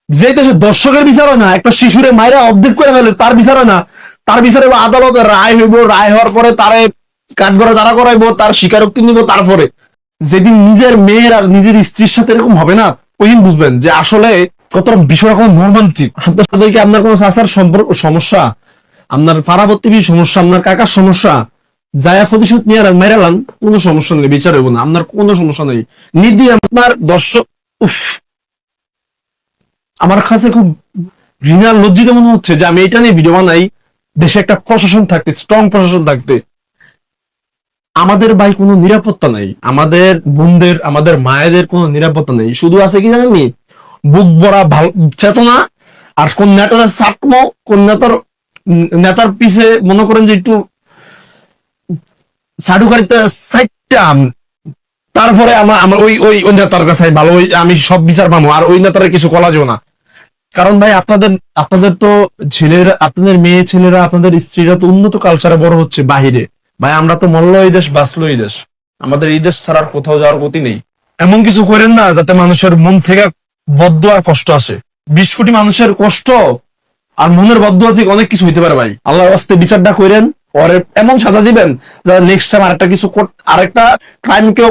যে দেশে দর্শকের বিচার হয় না, একটা শিশুরে মায়েরা অর্ধেক করে ফেলে, তার বিচার হয় না, তার বিচারে আদালতে রায় হইব, রায় হওয়ার পরে তারে কাঠগড়ে দাঁড়া করাইবো, তার স্বীকারোক্তি নিব, তারপরে যেদিন নিজের মেয়ের আর নিজের স্ত্রীর সাথে এরকম হবে না, ওই দিন বুঝবেন যে আসলে কত বিষয়টা কত মর্মান্তিক। আপনার সাথে কি আপনার কোনো চাচার সম্পর্ক সমস্যা, আপনার পাড়া প্রতিবেশীর সমস্যা, আপনার কাকার সমস্যা, জায়া প্রতিশোধ নিয়ে মেরালাম, কোনো সমস্যা নেই, বিচার হইব না, আপনার কোনো সমস্যা নেই। নিদি আপনার দর্শক, উফ, আমার কাছে খুব ঘৃণা লজ্জিত মনে হচ্ছে যে আমি এটা নিয়ে ভিডিও বানাই। দেশে একটা প্রশাসন থাকতে, স্ট্রং প্রশাসন থাকতে, আমাদের ভাই কোনো নিরাপত্তা নাই, আমাদের বোনদের, আমাদের মায়েদের কোনো নিরাপত্তা নেই। শুধু আছে কি জানেন, বুক ভরা চেতনা, আর কোন নেতার চাটমো, কোন নেতার পিছে মনে করেন যে একটু সাডুকারিতে সাইটটা, তারপরে আমার আমার ওই ওই ওই নেতার কাছে ভালো, ওই আমি সব বিচার পাবো, আর ওই নেতার কিছু কলা যাবে না। কারণ ভাই আপনাদের আপনাদের তো ছেলেরা, আপনাদের মেয়ে ছেলেরা, আপনাদের স্ত্রীরা তো উন্নত কালচারে বড় হচ্ছে বাহিরে। ভাই আমরা তো মরলো এই দেশ, বাঁচলো এই দেশ, আমাদের এই দেশ ছাড়ার কোথাও যাওয়ার গতি নেই। এমন কিছু করেন না যাতে মানুষের মন থেকে বদ্ধ আর কষ্ট আসে। 20 কোটি মানুষের কষ্ট আর মনের বদুয়া থেকে অনেক কিছু হইতে পারে ভাই। আল্লাহর রাস্তে বিচারটা করেন, পরে এমন সাজা দিবেন যারা নেক্সট টাইম আরেকটা কিছু আরেকটা ক্রাইম কেউ